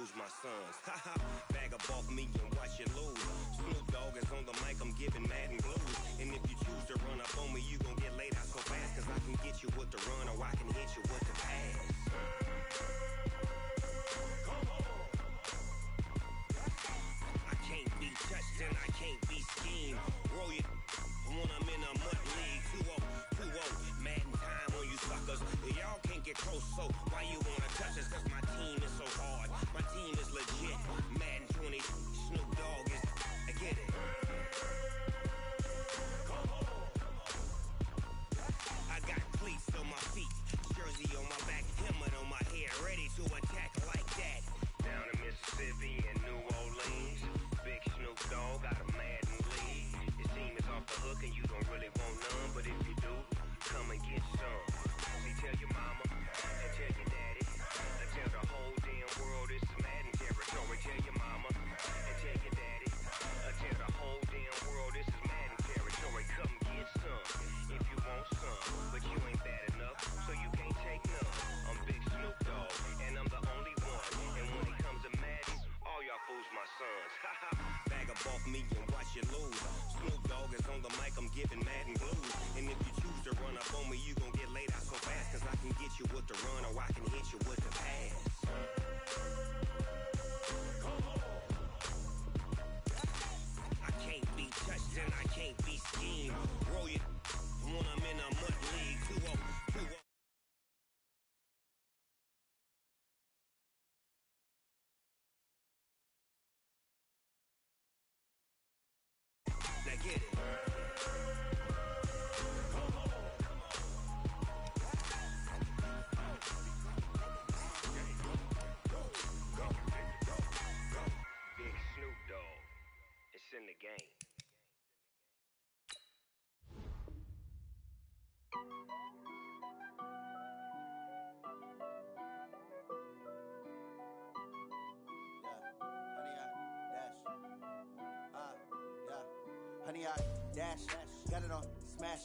fools my sons. Haha, bag up off me and watch you lose. Snoop Dogg is on the mic, I'm giving Madden blues. And if you choose to run up on me, you gon' get laid out so fast. Cause I can get you with the run or I can hit you with the pass. I can't be touched and I can't be schemed. Roll you when I'm in a mud league. 2-0, Madden time on you suckers. Y'all can't get close, so why you wanna touch us? Cause my team is so hard, my team is legit. Madden 20, Snoop Dogg is, I get it. I got cleats on my feet, jersey on my back, helmet on my head, ready to attack like that. Down in Mississippi and New Orleans, big Snoop Dogg got a Madden league. His team is off the hook and you don't really want none, but if you do, come and get some. See, tell your mama and tell your daddy, and tell the whole damn world it's Madden territory. Tell your mama and tell your daddy, and tell the whole damn world this is Madden territory. Come get some if you want some, but you ain't bad enough, so you can't take none. I'm Big Snoop Dogg, and I'm the only one. And when it comes to Madden, all y'all fools my sons. Bag up off me and watch you lose. Snoop Dogg is on the mic, I'm giving Madden blues. And if you choose to run up on me, you gon' get laid out so fast. Cause I can get you with the run or I can hit you with the pass. I can't be touched and I can't be schemed. Roll you when I'm in a mud league. 2-0, 2-0. Now get it. Big Snoop Dogg. It's in the game. Honey, I dash, got it on smash,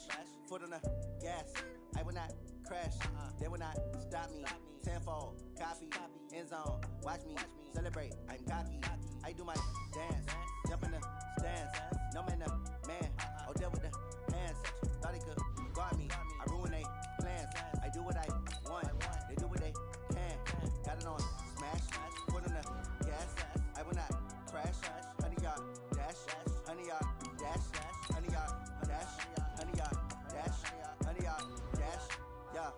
foot on the gas. I will not crash, they will not stop me. Tenfold, copy, end zone, watch me celebrate. I'm cocky, I do my dance, jump in the stands. No man, man, oh there with the hands. Thought he could guard me, I ruin they plans. I do what I want, they do what they can. Got it on smash, foot on the gas. I will not crash, honey, y'all dash, honey, y'all dash, honey, y'all dash, honey, y'all dash, honey, y'all dash, yeah.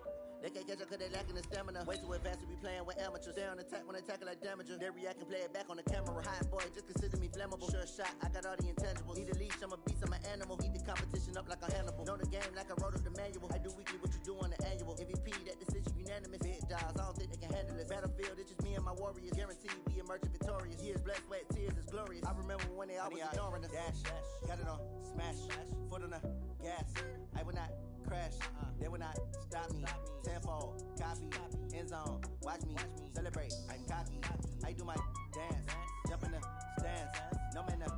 They can't catch up cause they lacking the stamina. Way too advanced to be playing with amateurs. Stay on attack when they tackle like damager. They react and play it back on the camera. Hot boy, just consider me flammable. Sure shot, I got all the intangibles. Need a leash, I'm a beast, I'm an animal. Eat the competition up like a Hannibal. Know the game like I wrote up the manual. I do weekly what you do on the annual. MVP, that decision unanimous. Big dogs, I don't think they can handle it. Battlefield, it's just me and my warriors. Guaranteed we emerge victorious. Years, blood, sweat, tears, is glorious. I remember when they always ignoring us. Dash, got it on smash, foot on the gas. I will not crash, they will not stop me. Tenfold, copy, end zone, watch me celebrate. I'm cocky, I do my dance, jump in the stands. No man, man.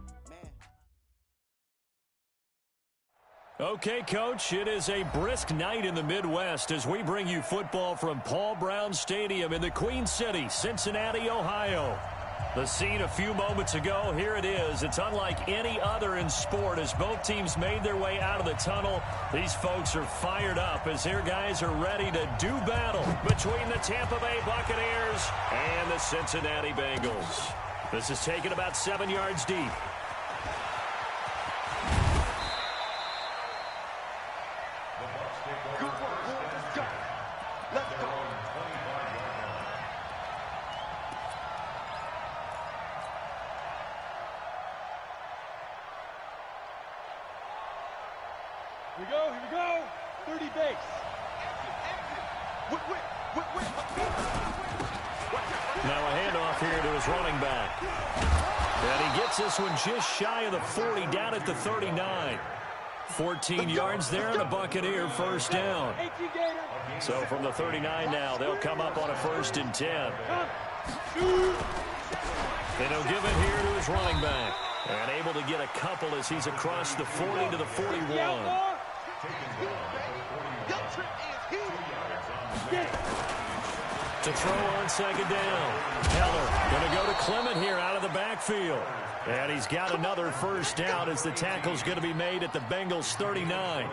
Okay, Coach, it is a brisk night in the Midwest as we bring you football from Paul Brown Stadium in the Queen City, Cincinnati, Ohio. The scene a few moments ago, here it is. It's unlike any other in sport as both teams made their way out of the tunnel. These folks are fired up as their guys are ready to do battle between the Tampa Bay Buccaneers and the Cincinnati Bengals. This is taken about 7 yards deep. Here we go. 30 base. Now a handoff here to his running back. And he gets this one just shy of the 40, down at the 39. 14 yards there and a Buccaneer first down. So from the 39 now, they'll come up on a 1st and 10. And he'll give it here to his running back. And able to get a couple as he's across the 40 to the 41. To throw on second down. Heller going to go to Clement here out of the backfield. And he's got another first down as the tackle's going to be made at the Bengals 39.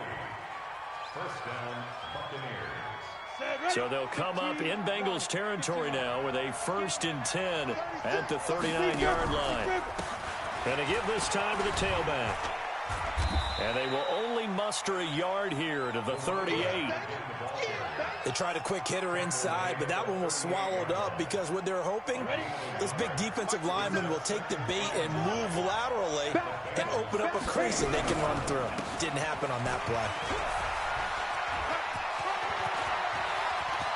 First down, Buccaneers. So they'll come up in Bengals territory now with a 1st and 10 at the 39-yard line. And to give this time to the tailback. And they will only muster a yard here to the 38. They tried a quick hitter inside, but that one was swallowed up because what they're hoping, this big defensive lineman will take the bait and move laterally and open up a crease that they can run through. Didn't happen on that play.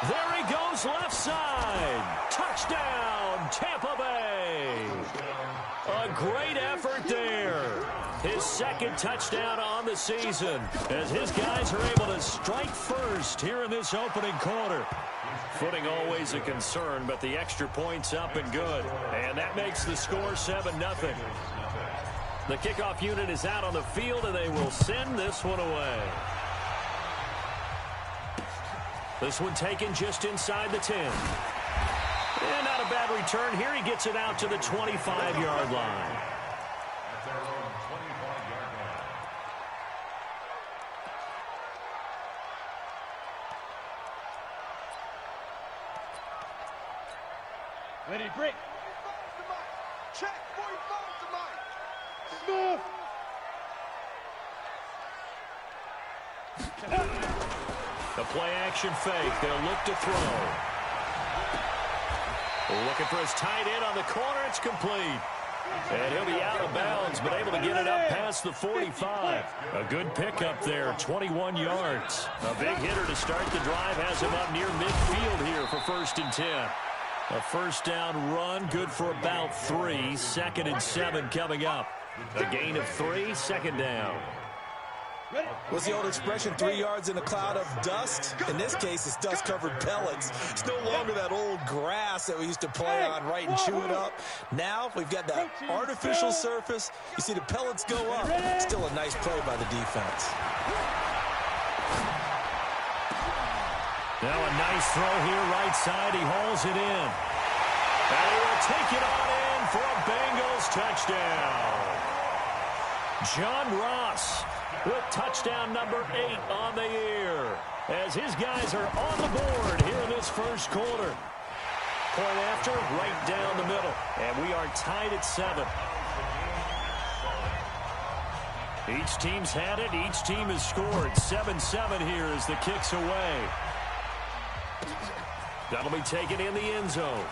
There he goes left side. Touchdown, Tampa Bay. A great effort there. His 2nd touchdown on the season as his guys are able to strike first here in this opening quarter. Footing always a concern, but the extra point's up and good. And that makes the score 7-0. The kickoff unit is out on the field, and they will send this one away. This one taken just inside the 10. And not a bad return here. He gets it out to the 25-yard line. At their own 25-yard line. Ready, break. Check, 45 to Mike. Smooth. The play-action fake. They'll look to throw. Looking for his tight end on the corner. It's complete. And he'll be out of bounds, but able to get it up past the 45. A good pickup there, 21 yards. A big hitter to start the drive has him up near midfield here for 1st and 10. A first down run, good for about 3. 2nd and 7 coming up. A gain of 3, 2nd down. What's the old expression, 3 yards in a cloud of dust? In this case, it's dust-covered pellets. It's no longer that old grass that we used to play on, right, and chew it up. Now we've got that artificial surface. You see the pellets go up. Still a nice play by the defense. Now a nice throw here, right side. He hauls it in. And he will take it on in for a Bengals touchdown. John Ross with touchdown number 8 on the year as his guys are on the board here in this first quarter. Point after, right down the middle. And we are tied at 7. Each team's had it. Each team has scored. 7-7 here as the kick's away. That'll be taken in the end zone.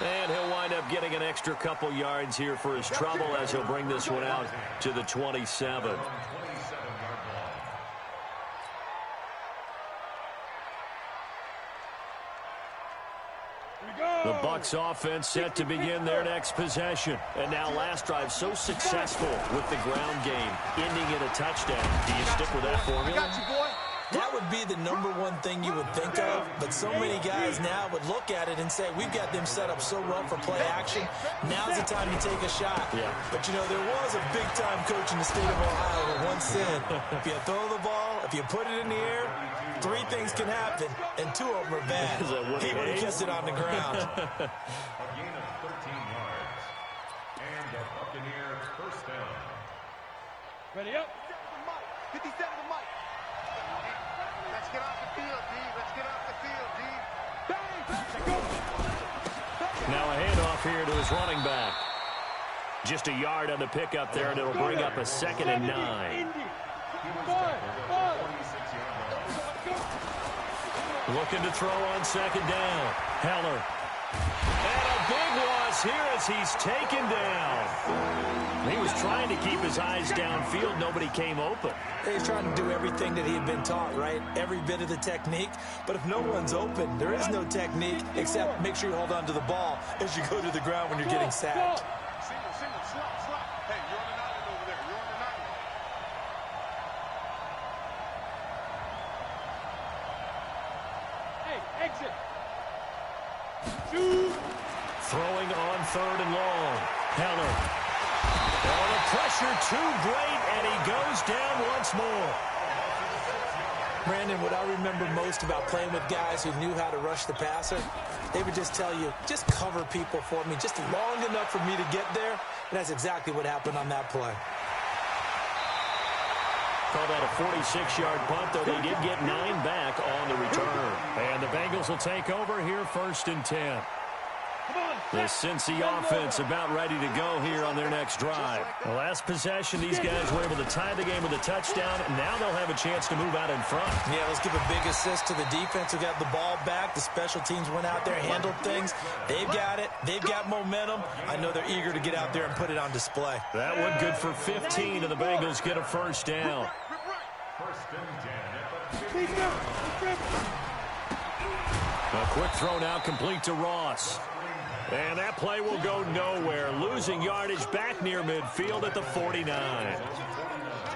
And he'll wind up getting an extra couple yards here for his trouble as he'll bring this one out to the 27. The Bucs offense set to begin their next possession. And now last drive so successful with the ground game, ending in a touchdown. Do you stick with that formula? I got you, boy. That would be the number one thing you would think of, but so many guys now would look at it and say, we've got them set up so well for play action. Now's the time to take a shot. Yeah. But, you know, there was a big-time coach in the state of Ohio who once said, if you throw the ball, if you put it in the air, 3 things can happen, and 2 of them are bad. He would have kept it on the ground. A gain of 13 yards. And the Buccaneers first down. Ready up. 57 to Mike. Let's get off the field, D. Let's get off the field, D. Now a handoff here to his running back. Just a yard on the pickup there, and it'll bring up a 2nd and 9. Looking to throw on 2nd down. Heller. And a big loss here as he's taken down. He was trying to keep his eyes downfield. Nobody came open. He's trying to do everything that he had been taught, right? Every bit of the technique. But if no one's open, there is no technique except make sure you hold on to the ball as you go to the ground when you're getting sacked. Single, slap. Hey, you're on an island over there. You're on an island. Hey, exit. Shoot. Throwing on 3rd and long. Heller. Oh, the pressure too great, and he goes down once more. Brandon, what I remember most about playing with guys who knew how to rush the passer, they would just tell you, just cover people for me, just long enough for me to get there. And that's exactly what happened on that play. Called out a 46-yard punt, though they did get 9 back on the return. And the Bengals will take over here 1st and 10. The Cincy offense about ready to go here on their next drive. The last possession, these guys were able to tie the game with a touchdown, and now they'll have a chance to move out in front. Yeah, let's give a big assist to the defense who got the ball back. The special teams went out there, handled things. They've got it. They've got momentum. I know they're eager to get out there and put it on display. That one good for 15, and the Bengals get a 1st down. 1st and 10 at the 15. A quick throw now complete to Ross. And that play will go nowhere. Losing yardage back near midfield at the 49.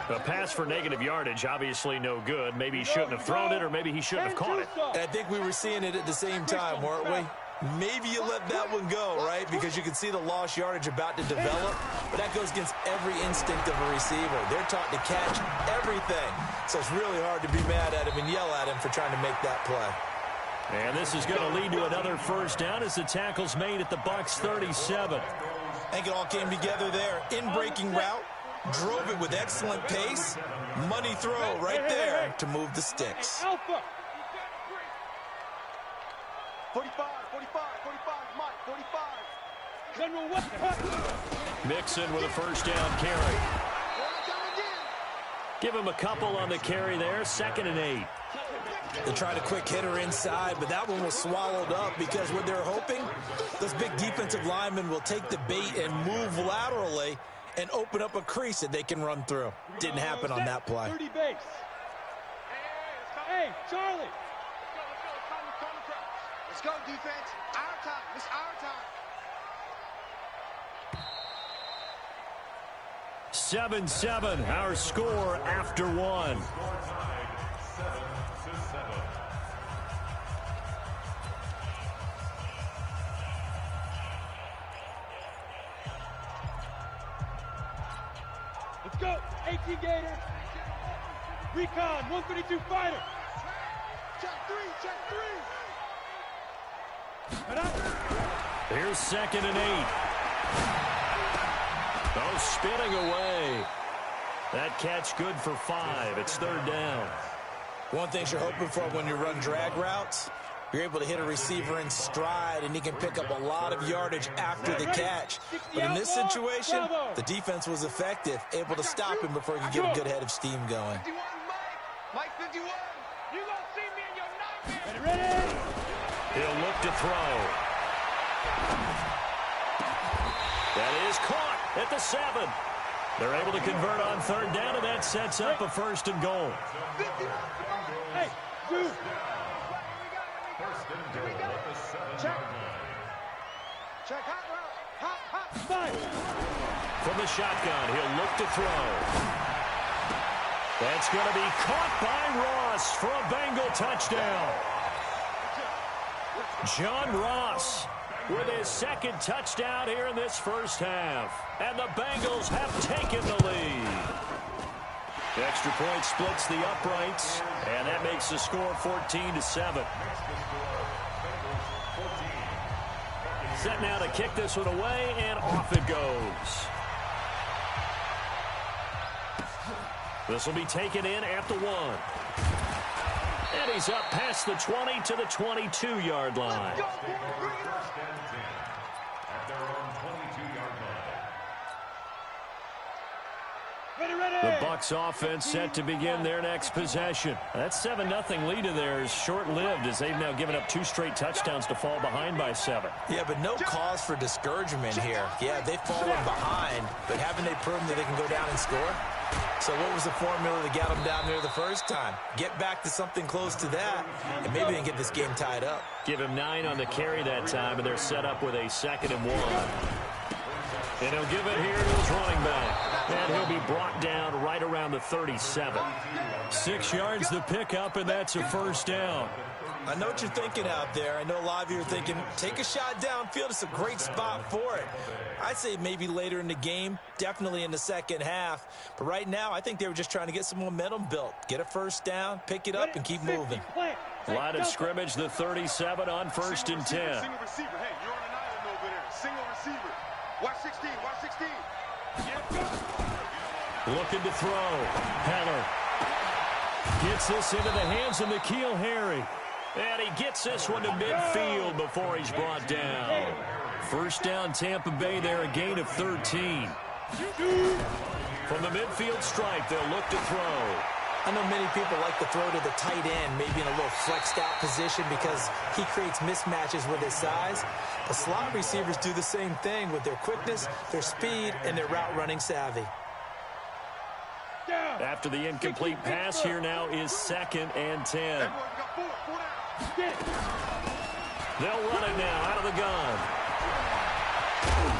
A pass for negative yardage, obviously no good. Maybe he shouldn't have thrown it, or maybe he shouldn't have caught it. I think we were seeing it at the same time, weren't we? Maybe you let that one go, right? Because you can see the lost yardage about to develop. But that goes against every instinct of a receiver. They're taught to catch everything. So it's really hard to be mad at him and yell at him for trying to make that play. And this is going to lead to another 1st down as the tackle's made at the Bucs 37. I think it all came together there. In-breaking route, drove it with excellent pace. Money throw right there to move the sticks. Alpha. 45, 45, 45, Mike, 45. General West. Mixon with a 1st down carry. Give him a couple on the carry there. 2nd and 8. They tried a quick hitter inside, but that one was swallowed up because what they're hoping, those big defensive linemen will take the bait and move laterally and open up a crease that they can run through. Didn't happen on that play. 30 base. Hey, Charlie. Let's go, defense. Our time. It's our time. 7-7, our score after 1. Let's go. 18 Gator. Recon, 132 fighter. Check 3, check 3. Here's 2nd and 8. Oh, spinning away. That catch good for 5. It's 3rd down. One thing you're hoping for when you run drag routes, you're able to hit a receiver in stride, and he can pick up a lot of yardage after the catch. But in this situation, the defense was effective, able to stop him before he could get a good head of steam going. 51, Mike 51. You gonna see me in your nightmare. Ready? He'll look to throw. That is caught at the 7. They're able to convert on 3rd down, and that sets up a 1st and goal. Hey, dude. 1st and goal at the 7-yard line. Check hot route. Hot. Five. From the shotgun, he'll look to throw. That's going to be caught by Ross for a Bengal touchdown. John Ross with his 2nd touchdown here in this 1st half. And the Bengals have taken the lead. The extra point splits the uprights, and that makes the score 14-7. Set now to kick this one away, and off it goes. This will be taken in at the 1. And he's up past the 20 to the 22-yard line. The Bucs offense set to begin their next possession. That 7-0 lead of theirs short-lived as they've now given up 2 straight touchdowns to fall behind by 7. Yeah, but no cause for discouragement here. Yeah, they've fallen behind, but haven't they proven that they can go down and score? So what was the formula that got them down there the first time? Get back to something close to that, and maybe they can get this game tied up. Give him 9 on the carry that time, and they're set up with a 2nd and 1. And he'll give it here to his running back. And he'll be brought down right around the 37. 6 yards the pickup, and that's a first down. I know what you're thinking out there. I know a lot of you are thinking, take a shot downfield. It's a great spot for it. I'd say maybe later in the game, definitely in the second half. But right now, I think they were just trying to get some momentum built. Get a first down, pick it up, and keep moving. Line of scrimmage, the 37 on 1st and 10. Single receiver. Hey, you're on an island over there. Single receiver. Watch 16. Watch 16. Looking to throw. Heller gets this into the hands of N'Keal Harry. And he gets this one to midfield before he's brought down. First down, Tampa Bay there, a gain of 13. From the midfield stripe, they'll look to throw. I know many people like to throw to the tight end, maybe in a little flexed out position because he creates mismatches with his size. But slot receivers do the same thing with their quickness, their speed, and their route running savvy. After the incomplete pass, here now is 2nd and 10. They'll run it now out of the gun.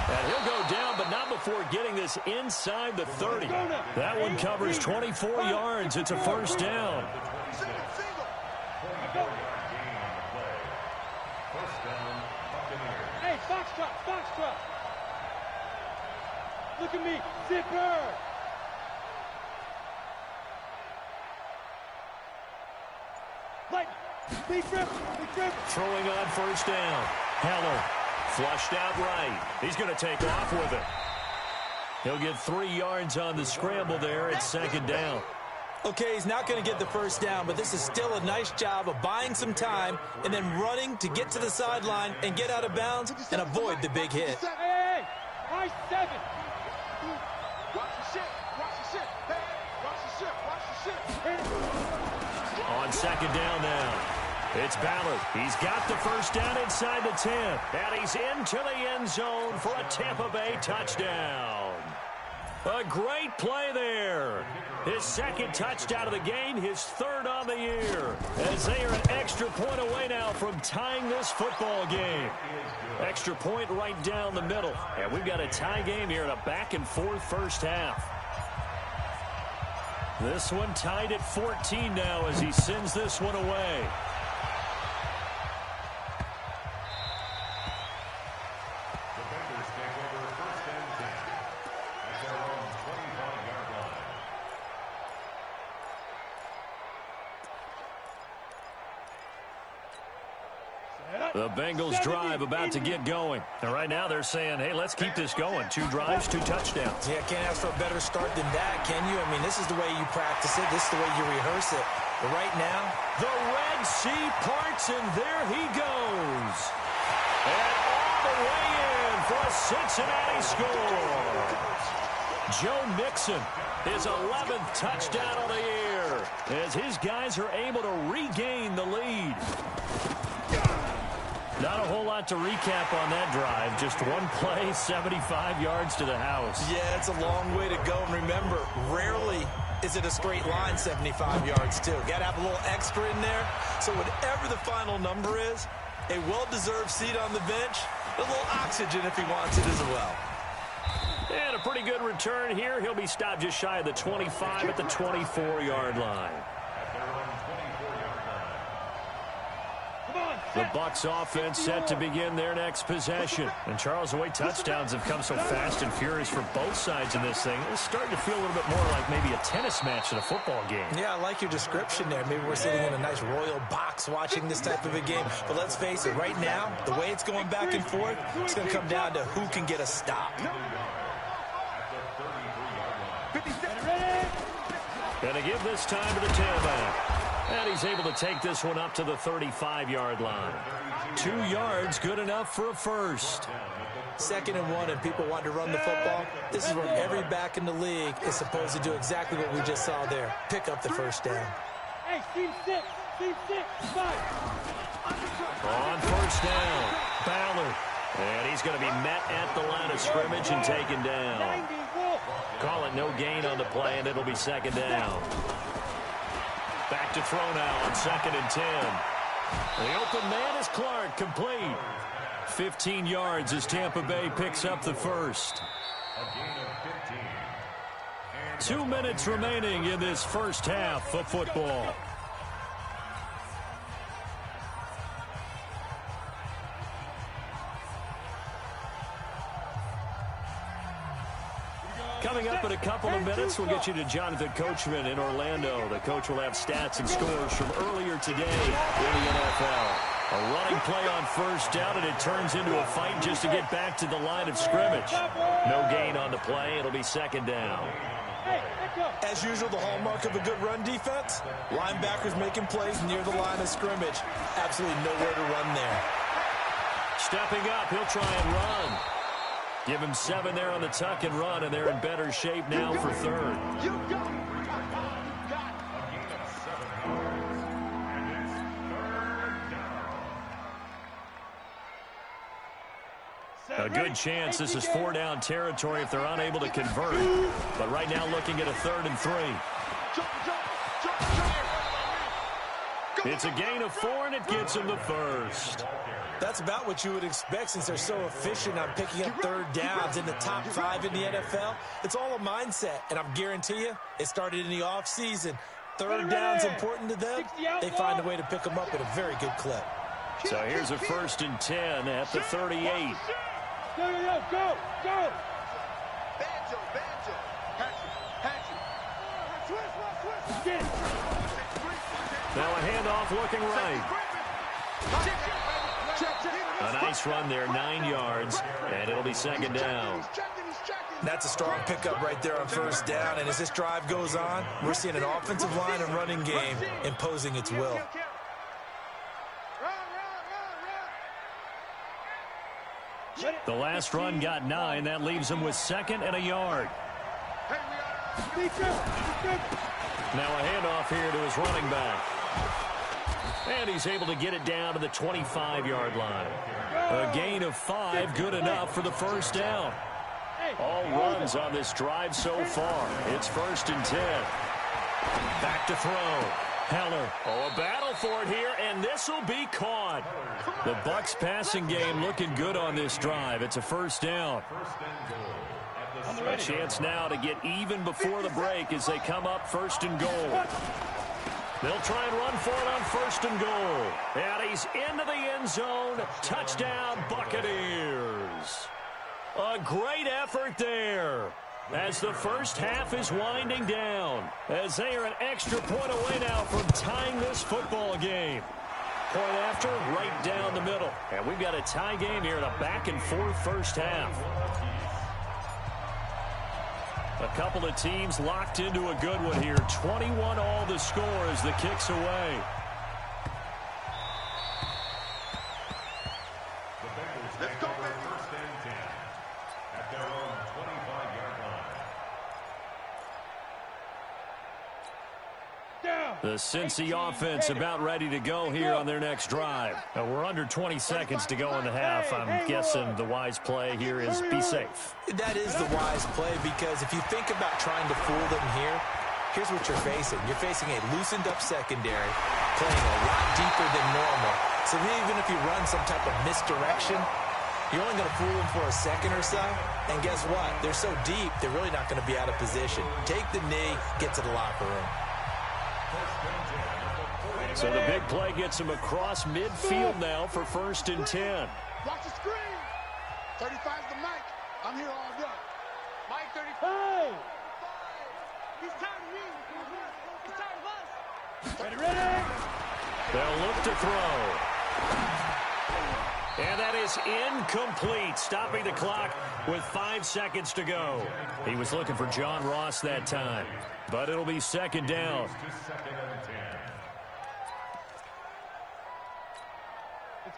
And he'll go down, but not before getting this inside the 30. That one covers 24 yards. It's a first down. Hey, Foxtrot. Look at me, zipper. Big grip. Throwing on first down. Heller flushed out right. He's going to take off with it. He'll get 3 yards on the scramble there at 2nd down. Okay, he's not going to get the first down, but this is still a nice job of buying some time and then running to get to the sideline and get out of bounds and avoid the big hit. Hey, high 7. Watch the shit. Hey, watch the shit. On 2nd down now. It's Ballard. He's got the first down inside the 10. And he's into the end zone for a Tampa Bay touchdown. A great play there. His 2nd touchdown of the game, his 3rd on the year. As they are an extra point away now from tying this football game. Extra point right down the middle. And we've got a tie game here in a back-and-forth first half. This one tied at 14 now as he sends this one away. The Bengals drive about to get going. And right now they're saying, hey, let's keep this going. 2 drives, 2 touchdowns. Yeah, can't ask for a better start than that, can you? I mean, this is the way you practice it. This is the way you rehearse it. But right now, the Red Sea parts, and there he goes. And all the way in for a Cincinnati score. Joe Mixon, his 11th touchdown of the year, as his guys are able to regain the lead. Not a whole lot to recap on that drive. Just one play, 75 yards to the house. Yeah, it's a long way to go. And remember, rarely is it a straight line 75 yards, too. Got to have a little extra in there. So whatever the final number is, a well-deserved seat on the bench, a little oxygen if he wants it as well. And a pretty good return here. He'll be stopped just shy of the 25 at the 24-yard line. The Bucs offense set to begin their next possession. And Charles, the way touchdowns have come so fast and furious for both sides in this thing, it's starting to feel a little bit more like maybe a tennis match than a football game. Yeah, I like your description there. Maybe we're sitting in a nice royal box watching this type of a game. But let's face it, right now, the way it's going back and forth, it's going to come down to who can get a stop. And to give this time to the tailback. And he's able to take this one up to the 35-yard line. 2 yards, good enough for a first. 2nd and 1, and people want to run the football. This is where every back in the league is supposed to do exactly what we just saw there. Pick up the first down. Hey, team 6, 5. On first down, Ballard. And he's going to be met at the line of scrimmage and taken down. Call it no gain on the play, and it'll be 2nd down. Back to throw now on 2nd and 10. The open man is Clark, complete. 15 yards as Tampa Bay picks up the first. A gain of 15. 2 minutes remaining in this first half of football. Coming up in a couple of minutes, we'll get you to Jonathan Coachman in Orlando. The coach will have stats and scores from earlier today in the NFL. A running play on first down, and it turns into a fight just to get back to the line of scrimmage. No gain on the play. It'll be second down. As usual, the hallmark of a good run defense, linebackers making plays near the line of scrimmage. Absolutely nowhere to run there. Stepping up, he'll try and run. Give him 7 there on the tuck and run, and they're in better shape now for third. A gain of 7 yards. And it's third down. A good chance this is 4-down territory if they're unable to convert. But right now looking at a 3rd and 3. It's a gain of 4, and it gets him the first. That's about what you would expect since they're so efficient on picking up third downs in the top 5 in the NFL. It's all a mindset, and I guarantee you it started in the offseason. Third down's important to them. They find a way to pick them up at a very good clip. So here's a 1st and 10 at the 38. Go! Banjo. Hatchet. Now a handoff looking right. A nice run there, 9 yards, and it'll be second down. That's a strong pickup right there on first down, and as this drive goes on, we're seeing an offensive line and running game imposing its will. The last run got 9. That leaves him with 2nd and a yard. Now a handoff here to his running back. And he's able to get it down to the 25-yard line. A gain of 5, good enough for the first down. All runs on this drive so far. It's 1st and 10. Back to throw. Heller. Oh, a battle for it here, and this will be caught. The Bucs passing game looking good on this drive. It's a first down. A chance now to get even before the break as they come up 1st and goal. They'll try and run for it on 1st and goal. And he's into the end zone. Touchdown, Buccaneers. A great effort there as the first half is winding down, as they are an extra point away now from tying this football game. Point after, right down the middle. And we've got a tie game here in a back-and-forth first half. A couple of teams locked into a good one here. 21 all the score as the kick's away. The Bengals take over 1st and 10 at their own 25-yard line. The Cincy offense about ready to go here on their next drive. We're under 20 seconds to go in the half. I'm guessing the wise play here is be safe. That is the wise play, because if you think about trying to fool them here, here's what you're facing. You're facing a loosened-up secondary, playing a lot deeper than normal. So even if you run some type of misdirection, you're only going to fool them for a second or so. And guess what? They're so deep, they're really not going to be out of position. Take the knee, get to the locker room. So the big play gets him across midfield now for 1st and 10. Watch the screen. 35's the mic. I'm here all day. Mike 35. Hey! He's tired of me. He's tired of us. Ready? They'll look to throw. And that is incomplete, stopping the clock with 5 seconds to go. He was looking for John Ross that time, but it'll be second down.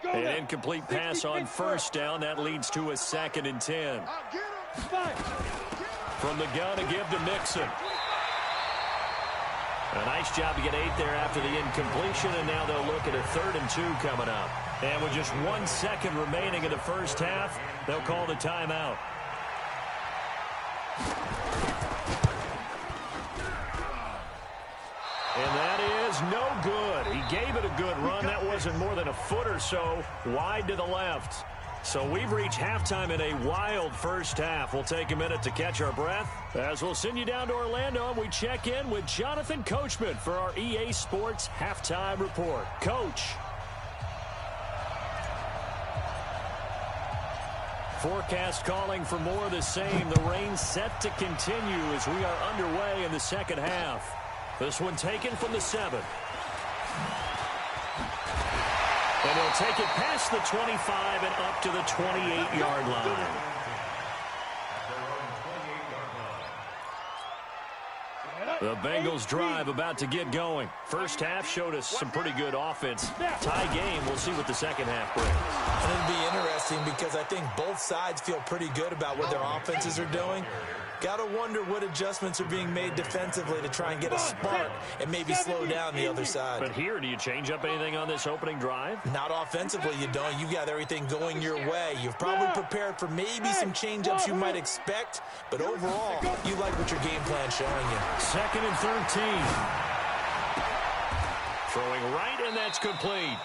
An incomplete pass on first down. That leads to a 2nd and 10. From the gun to give to Mixon. A nice job to get 8 there after the incompletion, and now they'll look at a 3rd and 2 coming up. And with just 1 second remaining in the first half, they'll call the timeout. And that is no good. He gave it a good run. That wasn't more than a foot or so wide to the left. So we've reached halftime in a wild first half. We'll take a minute to catch our breath as we'll send you down to Orlando and we check in with Jonathan Coachman for our EA Sports Halftime Report. Coach. Forecast calling for more of the same. The rain set to continue as we are underway in the second half. This one taken from the 7. And he'll take it past the 25 and up to the 28-yard line. The Bengals drive about to get going. First half showed us some pretty good offense. Tie game. We'll see what the second half brings. And it'll be interesting because I think both sides feel pretty good about what their offenses are doing. Got to wonder what adjustments are being made defensively to try and get a spark and maybe slow down the other side. But here, do you change up anything on this opening drive? Not offensively, you don't. You've got everything going your way. You've probably prepared for maybe some change-ups you might expect, but overall, you like what your game plan's showing you. 2nd and 13. Throwing right, and that's complete.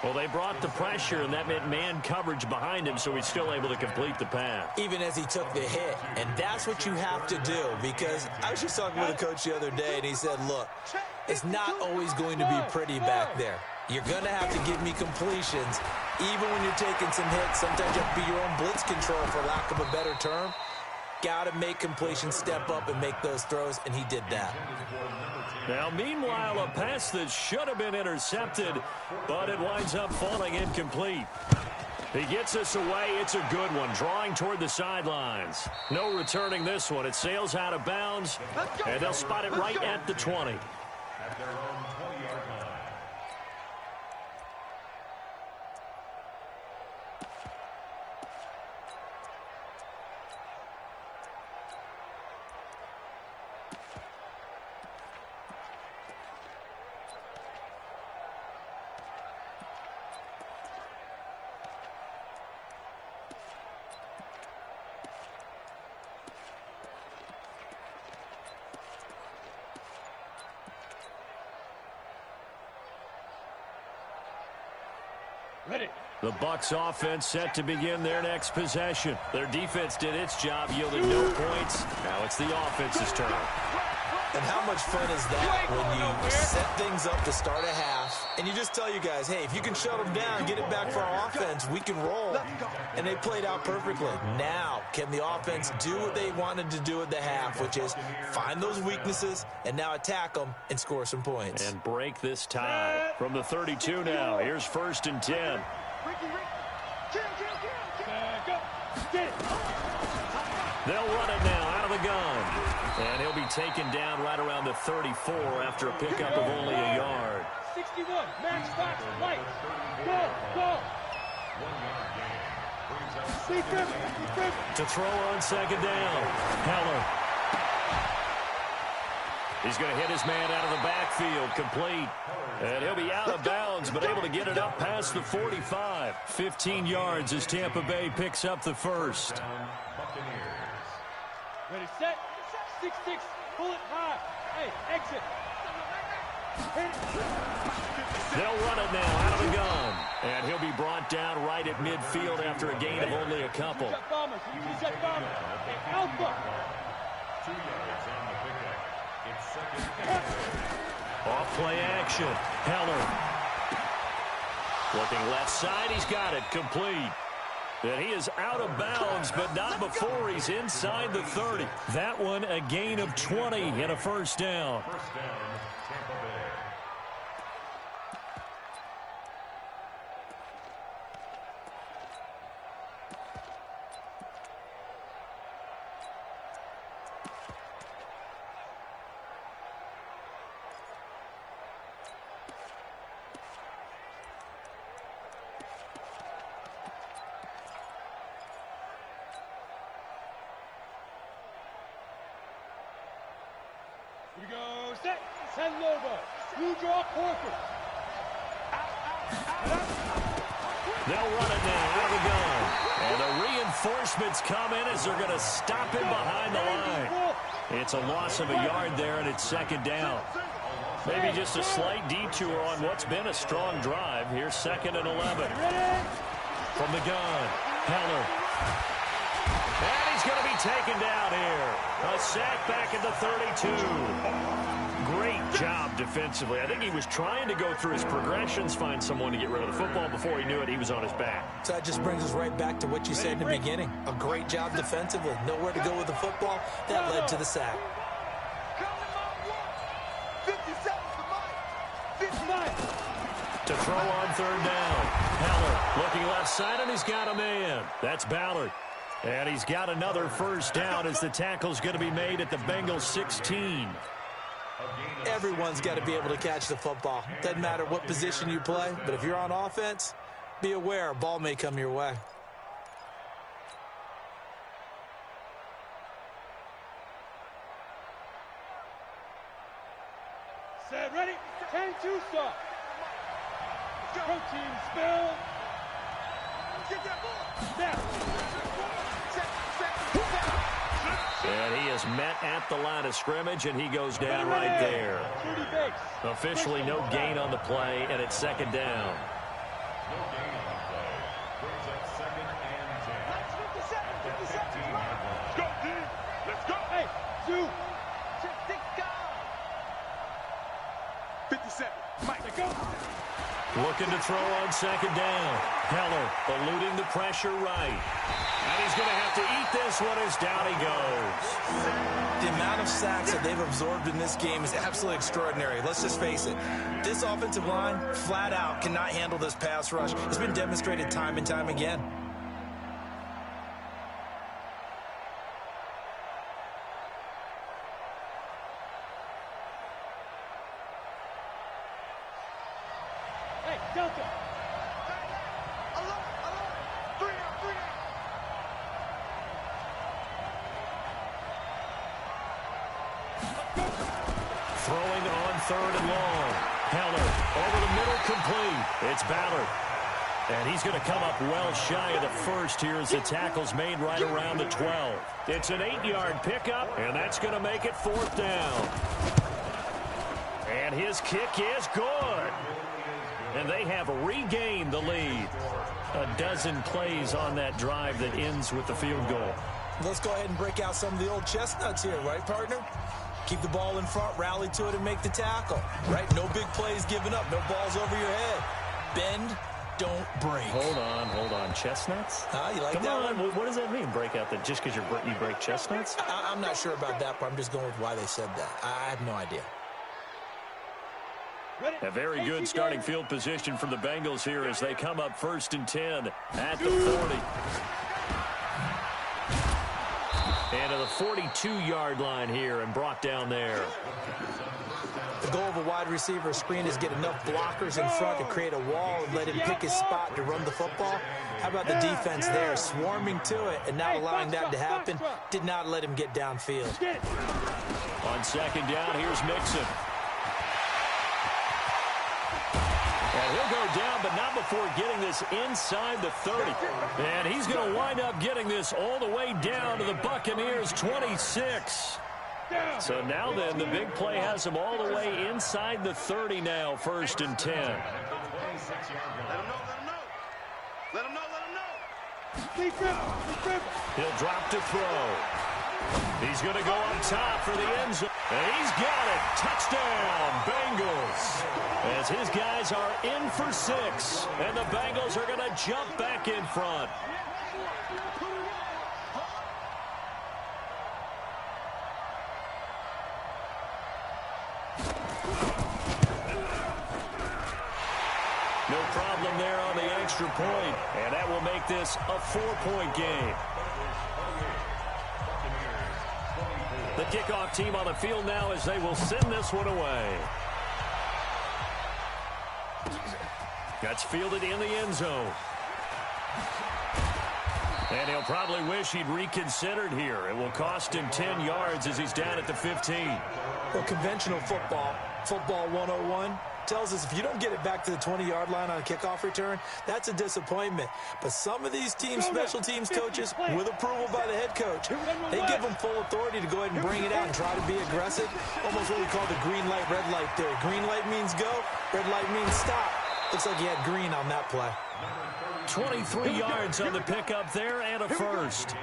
Well, they brought the pressure, and that meant man coverage behind him, so he's still able to complete the pass. Even as he took the hit, and that's what you have to do, because I was just talking with a coach the other day, and he said, look, it's not always going to be pretty back there. You're going to have to give me completions, even when you're taking some hits. Sometimes you have to be your own blitz control, for lack of a better term. Got to make completions, step up, and make those throws, and he did that. Now, meanwhile, a pass that should have been intercepted, but it winds up falling incomplete. He gets us away. It's a good one, drawing toward the sidelines. No returning this one. It sails out of bounds, and they'll spot it right at the 20. At their own 20-yard line. Ready. The Bucs offense set to begin their next possession. Their defense did its job, yielding no points. Now it's the offense's turn. And how much fun is that when you set things up to start a half, and you just tell you guys, hey, if you can shut them down, get it back for our offense, we can roll. And they played out perfectly. Now, can the offense do what they wanted to do at the half, which is find those weaknesses and now attack them and score some points. And break this tie. From the 32 now, here's 1st and 10. They'll run it now out of the gun. And he'll be taken down right around the 34 after a pickup of only a yard. 61, man stops, light, go. 1 yard gain. To throw on 2nd down, Heller. He's going to hit his man out of the backfield, complete. And he'll be out of bounds, but able to get it up past the 45. 15 yards as Tampa Bay picks up the first. Ready, set, 6-6, pull it high. Hey, exit. They'll run it now out of the gun. And he'll be brought down right at midfield after a gain of only a couple. Alpha. 2 yards on the pickup. It's 2nd and 10. Off play action. Heller. Looking left side. He's got it. Complete. And he is out of bounds, but not before he's inside the 30. That one a gain of 20 and a first down. First down, Tampa Bay. Here we go, set, send over. You draw Corker. They'll run it now out of the gun. And the reinforcements come in as they're going to stop him behind the line. It's a loss of a yard there, and it's 2nd down. Maybe just a slight detour on what's been a strong drive. Here's 2nd and 11. from the gun. Heller. And he's going to be taken down here. A sack back at the 32. Great job defensively. I think he was trying to go through his progressions, find someone to get rid of the football. Before he knew it, he was on his back. So that just brings us right back to what you said in the beginning. A great job defensively. Nowhere to go with the football. That led to the sack. To throw on third down. Heller looking left side, and he's got a man. That's Ballard. And he's got another first down as the tackle's going to be made at the Bengals 16. Everyone's got to be able to catch the football. Doesn't matter what position you play, but if you're on offense, be aware a ball may come your way. Set, ready, 10-2 stop. Protein spill. Snap. And he is met at the line of scrimmage, and he goes down right there. Officially no gain on the play, and it's second down. No gain on the play. Brings up second and 10. 15 yard line. Let's go, team. Let's go. Hey, 2. 57. Mike, go. Looking to throw on second down. Heller eluding the pressure right. And he's going to have to eat this one as down he goes. The amount of sacks that they've absorbed in this game is absolutely extraordinary. Let's just face it. This offensive line, flat out, cannot handle this pass rush. It's been demonstrated time and time again. Hey, Delta. Throwing on third and long. Heller over the middle, complete. It's Ballard. And he's going to come up well shy of the first here as the tackle's made right around the 12. It's an 8-yard pickup, and that's going to make it fourth down. And his kick is good. And they have regained the lead. A dozen plays on that drive that ends with the field goal. Let's go ahead and break out some of the old chestnuts here, right, partner? Keep the ball in front, rally to it, and make the tackle. Right? No big plays given up. No balls over your head. Bend, don't break. Hold on. Chestnuts? You like Come that on. one? What does that mean, break out that just because you break chestnuts? I'm not sure about that, but I'm just going with why they said that. I have no idea. A very good starting field position for the Bengals here as they come up first and 10 at the 40. And to the 42-yard line here and brought down there. The goal of a wide receiver screen is get enough blockers in front to create a wall and let him pick his spot to run the football. How about the defense there, swarming to it and not allowing that to happen? Did not let him get downfield. On second down, here's Mixon. And he'll go down, but not before getting this inside the 30. And he's going to wind up getting this all the way down to the Buccaneers' 26. So now then, the big play has him all the way inside the 30 now, first and 10. Let him know. He'll drop to throw. He's going to go on top for the end zone. And he's got it. Touchdown, Bengals. As his guys are in for 6. And the Bengals are going to jump back in front. No problem there on the extra point. And that will make this a 4-point game. The kickoff team on the field now as they will send this one away. That's fielded in the end zone. And he'll probably wish he'd reconsidered here. It will cost him 10 yards as he's down at the 15. Well, conventional football 101, tells us if you don't get it back to the 20-yard line on a kickoff return, that's a disappointment. But some of these teams, special teams coaches, with approval by the head coach, they give them full authority to go ahead and bring it out and try to be aggressive. Almost what we call the green light, red light theory. Green light means go, red light means stop. Looks like he had green on that play. 23 yards on the pickup there and a first.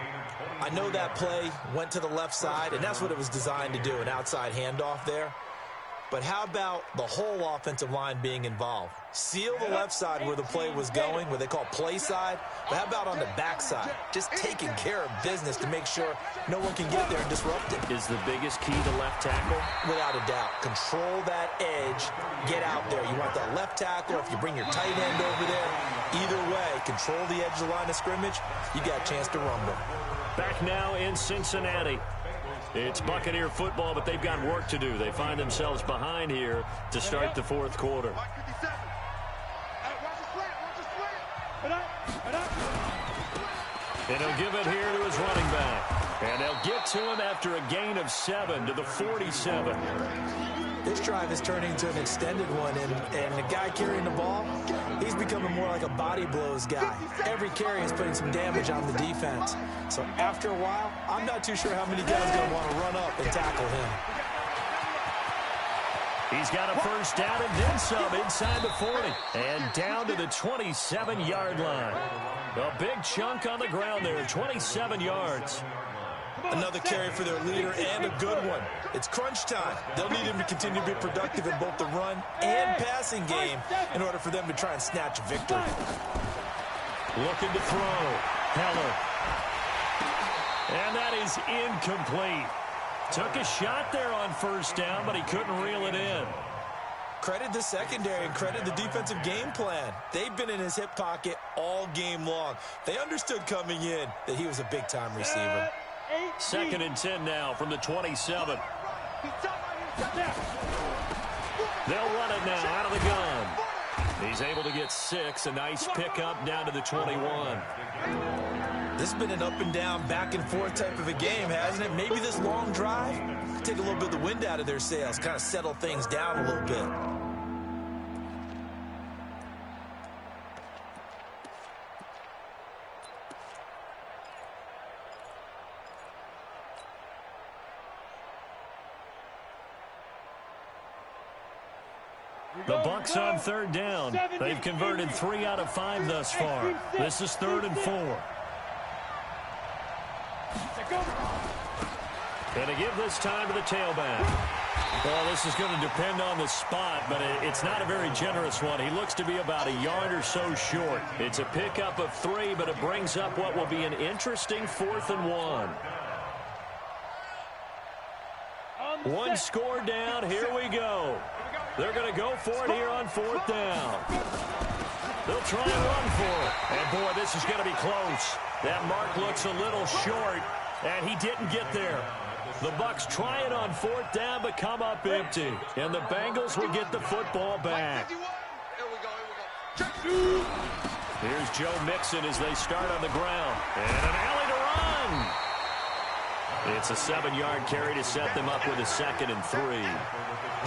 I know that play went to the left side, and that's what it was designed to do, an outside handoff there. But how about the whole offensive line being involved? Seal the left side where the play was going, what they call play side. But how about on the back side? Just taking care of business to make sure no one can get there and disrupt it. Is the biggest key to left tackle? Without a doubt. Control that edge. Get out there. You want that left tackle. If you bring your tight end over there, either way, control the edge of the line of scrimmage, you got a chance to rumble. Back now in Cincinnati. It's Buccaneer football, but they've got work to do. They find themselves behind here to start the fourth quarter. And he'll give it here to his running back. And they'll get to him after a gain of 7 to the 47. This drive is turning into an extended one, and the guy carrying the ball, he's becoming more like a body blows guy. Every carry is putting some damage on the defense. So after a while, I'm not too sure how many guys are going to want to run up and tackle him. He's got a first down and then some inside the 40. And down to the 27-yard line. A big chunk on the ground there, 27 yards. Another carry for their leader and a good one. It's crunch time. They'll need him to continue to be productive in both the run and passing game in order for them to try and snatch a victory. Looking to throw. Heller. And that is incomplete. Took a shot there on first down, but he couldn't reel it in. Credit the secondary and credit the defensive game plan. They've been in his hip pocket all game long. They understood coming in that he was a big-time receiver. 2nd and 10 now from the 27. They'll run it now out of the gun. He's able to get 6. A nice pickup down to the 21. This has been an up-and-down, back-and-forth type of a game, hasn't it? Maybe this long drive, take a little bit of the wind out of their sails, kind of settle things down a little bit. The Bucs on 3rd down. They've converted 3 out of 5 thus far. This is 3rd and 4. And to give this time to the tailback. Well, this is going to depend on the spot, but it's not a very generous one. He looks to be about a yard or so short. It's a pickup of 3, but it brings up what will be an interesting 4th and 1. One score down. Here we go. They're going to go for it here on 4th down. They'll try and run for it. And, boy, this is going to be close. That mark looks a little short, and he didn't get there. The Bucs try it on 4th down, but come up empty. And the Bengals will get the football back. Here's Joe Mixon as they start on the ground. And an alley to run. It's a 7-yard carry to set them up with a 2nd and 3.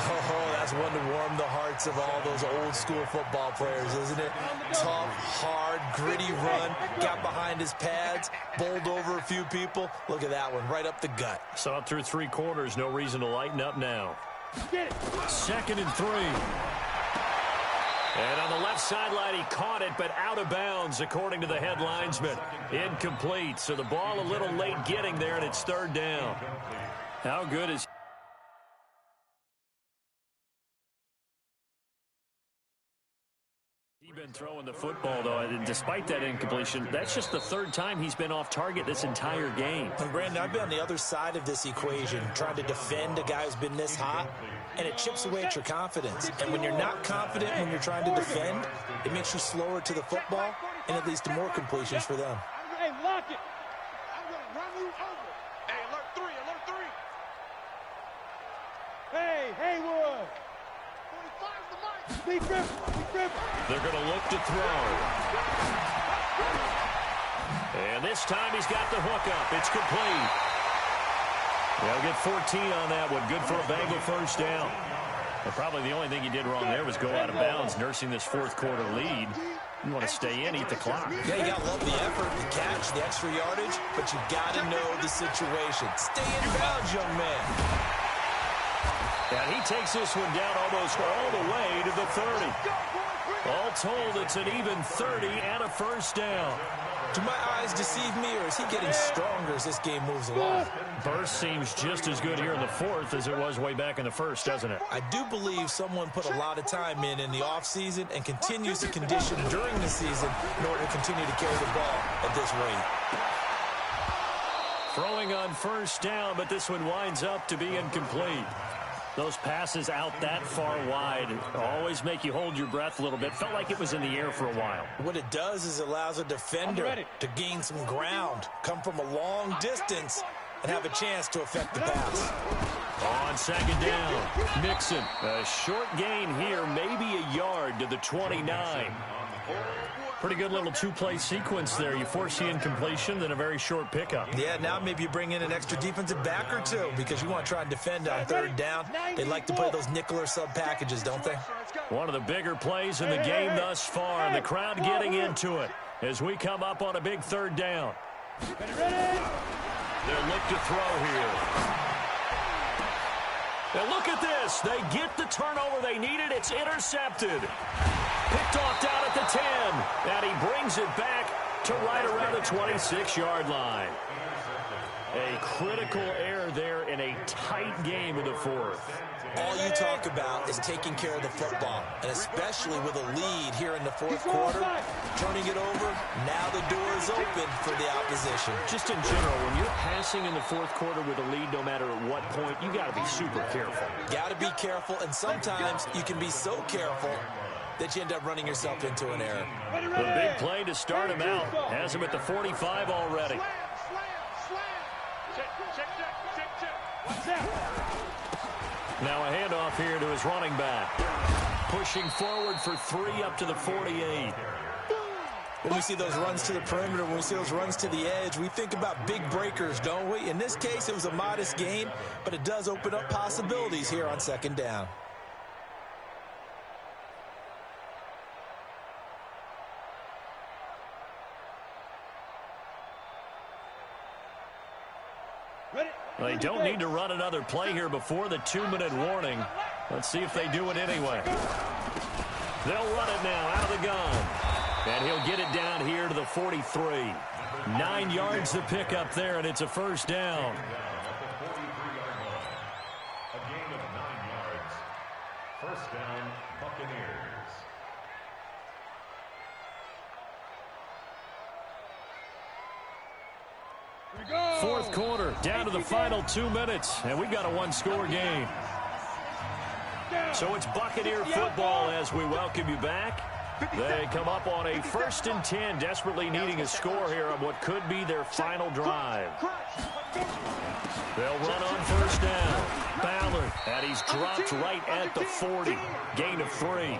Oh, that's one to warm the hearts of all those old-school football players, isn't it? Tough, hard, gritty run, got behind his pads, bowled over a few people. Look at that one, right up the gut. Saw it through 3 quarters, no reason to lighten up now. 2nd and 3. And on the left sideline, he caught it, but out of bounds, according to the head linesman. Incomplete, so the ball a little late getting there, and it's 3rd down. How good is he been throwing the football, though? And despite that incompletion, that's just the 3rd time he's been off target this entire game. And Brandon, I've been on the other side of this equation, trying to defend a guy who's been this hot, and it chips away at your confidence. And when you're not confident when you're trying to defend, it makes you slower to the football, and it leads to more completions for them. Hey, lock it. I'm going to run you over. Hey, alert 3, alert 3. Hey, Haywood. 45's the mic. Be grip. They're going to look to throw. And this time he's got the hook up. It's complete. They'll get 14 on that one. Good for a Bengal first down. But probably the only thing he did wrong there was go out of bounds, nursing this 4th quarter lead. You want to stay in, eat the clock. Yeah, you got to love the effort, the catch, the extra yardage, but you got to know the situation. Stay in bounds, young man. And he takes this one down almost all the way to the 30. All told, it's an even 30 and a first down. Do my eyes deceive me, or is he getting stronger as this game moves along? Burst seems just as good here in the fourth as it was way back in the first, doesn't it? I do believe someone put a lot of time in the offseason and continues to condition during the season in order to continue to carry the ball at this rate. Throwing on first down, but this one winds up to be incomplete. Those passes out that far wide always make you hold your breath a little bit. Felt like it was in the air for a while. What it does is it allows a defender to gain some ground, come from a long distance, and have a chance to affect the pass. On second down, Mixon. A short gain here, maybe a yard to the 29. Pretty good little two-play sequence there. You force the incompletion, then a very short pickup. Yeah, now maybe you bring in an extra defensive back or two because you want to try and defend on third down. They like to play those nickel or sub packages, don't they? One of the bigger plays in the game thus far, and the crowd getting into it as we come up on a big third down. They'll look to throw here. And look at this. They get the turnover they needed. It's intercepted. Picked off down at the 10. And he brings it back to right around the 26-yard line. A critical error there in a tight game in the fourth. All you talk about is taking care of the football, and especially with a lead here in the fourth quarter, turning it over, now the door is open for the opposition. Just in general, when you're passing in the fourth quarter with a lead, no matter at what point, you got to be super careful. Got to be careful, and sometimes you can be so careful that you end up running yourself into an error. The big play to start him out has him at the 45 already. Now a handoff here to his running back. Pushing forward for 3 up to the 48. When we see those runs to the perimeter, when we see those runs to the edge, we think about big breakers, don't we? In this case, it was a modest gain, but it does open up possibilities here on second down. They don't need to run another play here before the 2-minute warning. Let's see if they do it anyway. They'll run it now out of the gun. And he'll get it down here to the 43. 9 yards to pick up there, and it's a first down. A gain of 9 yards. First down, Buccaneers. Fourth quarter, down to the final 2 minutes, and we've got a one-score game. So it's Buccaneer football as we welcome you back. They come up on a 1st and 10, desperately needing a score here on what could be their final drive. They'll run on first down. Ballard, and he's dropped right at the 40. Gain of 3.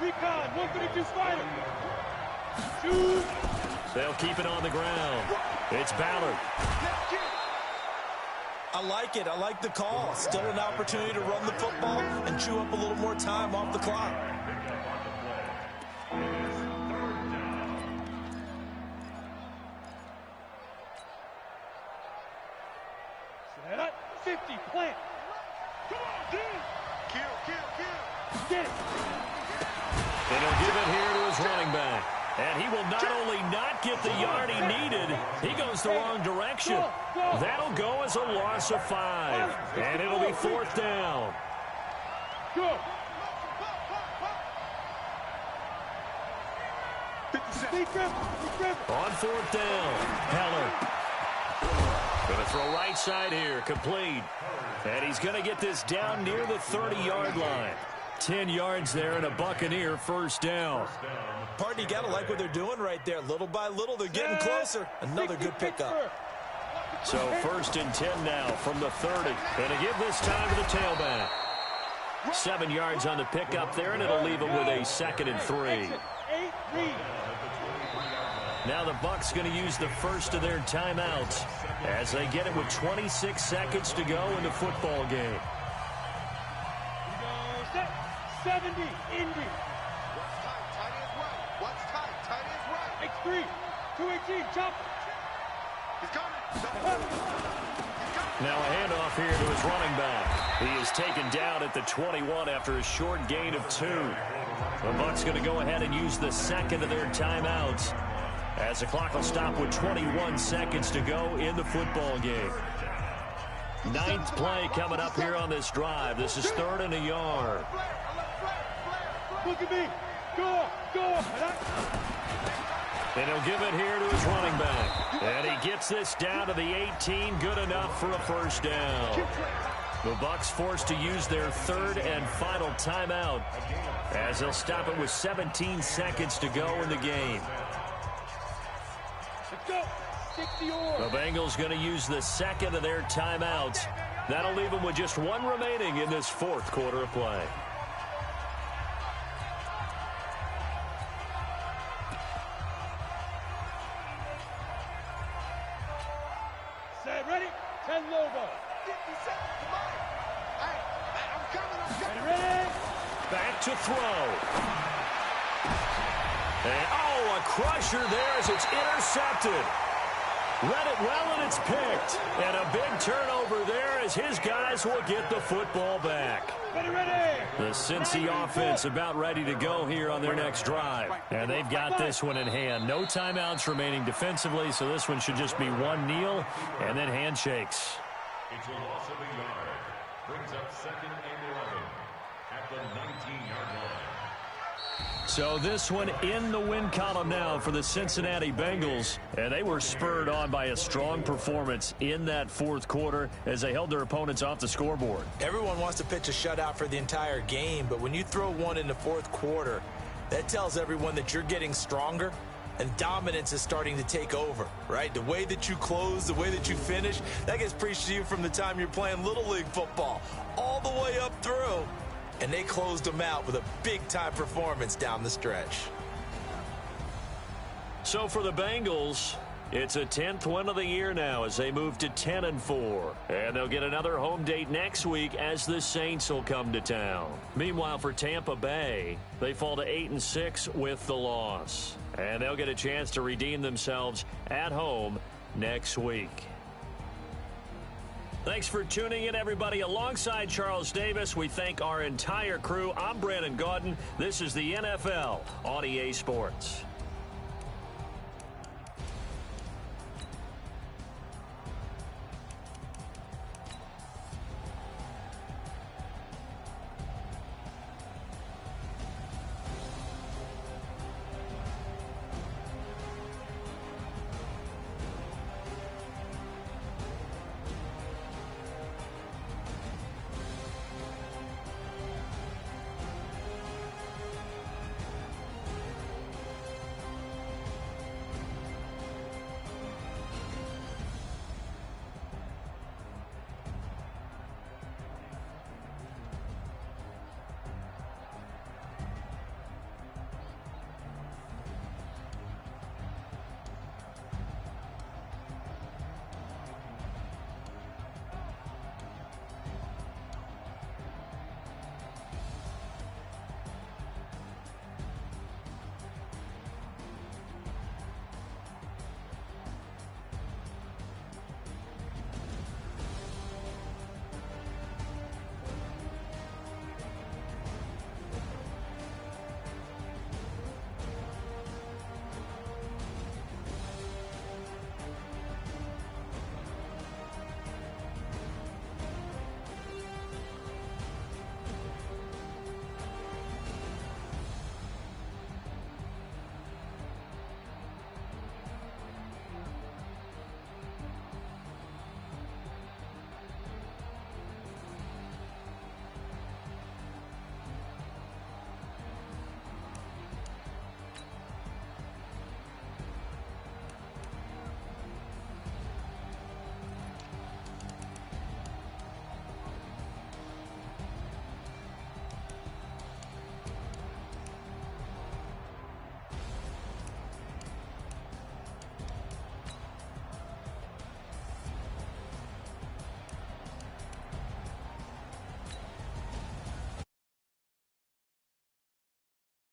Recon, 132 Spider. They'll keep it on the ground. It's Ballard. I like it. I like the call. Still an opportunity to run the football and chew up a little more time off the clock. Set up, 50, plant. Come on, D. Kill. Get it. And he'll give it here to his running back. And he will not only not get the yard he needed, he goes the wrong direction. That'll go as a loss of 5. And it'll be 4th down. Go. On 4th down, Heller. Going to throw right side here, complete. And he's going to get this down near the 30-yard line. 10 yards there and a Buccaneer first down. Pardon, you got to like what they're doing right there. Little by little, they're getting closer. Another good pickup. So 1st and 10 now from the 30. Going to give this time to the tailback. 7 yards on the pickup there, and it'll leave him with a 2nd and 3. Now the Bucs going to use the first of their timeouts as they get it with 26 seconds to go in the football game. 70, Indy. What's tight? Tight is right. X3, 218, chop. He's coming. Now a handoff here to his running back. He is taken down at the 21 after a short gain of 2. The Bucs going to go ahead and use the second of their timeouts as the clock will stop with 21 seconds to go in the football game. 9th play coming up here on this drive. This is 3rd and a yard. Look at me. Go. And he'll give it here to his running back. And he gets this down to the 18. Good enough for a first down. The Bucs forced to use their 3rd and final timeout as they'll stop it with 17 seconds to go in the game. Let's go. The Bengals going to use the second of their timeouts. That'll leave them with just 1 remaining in this 4th quarter of play. Set, ready? 10 logo. 50 seconds, come on. Hey, I'm coming. Ready? Back to throw. And, a crusher there as it's intercepted. Read it well, and it's picked. And a big turnover there as his guys will get the football back. Ready. The Cincy offense about ready to go here on their next drive. And they've got this one in hand. No timeouts remaining defensively, so this one should just be 1 kneel and then handshakes. It's a loss of a yard. Brings up 2nd and 11 at the 19-yard line. So this one in the win column now for the Cincinnati Bengals. And they were spurred on by a strong performance in that 4th quarter as they held their opponents off the scoreboard. Everyone wants to pitch a shutout for the entire game, but when you throw one in the 4th quarter, that tells everyone that you're getting stronger and dominance is starting to take over, right? The way that you close, the way that you finish, that gets preached to you from the time you're playing Little League football all the way up through. And they closed them out with a big-time performance down the stretch. So for the Bengals, it's a 10th win of the year now as they move to 10-4. And they'll get another home date next week as the Saints will come to town. Meanwhile, for Tampa Bay, they fall to 8-6 with the loss. And they'll get a chance to redeem themselves at home next week. Thanks for tuning in, everybody. Alongside Charles Davis, we thank our entire crew. I'm Brandon Gaudin. This is the NFL on EA Sports.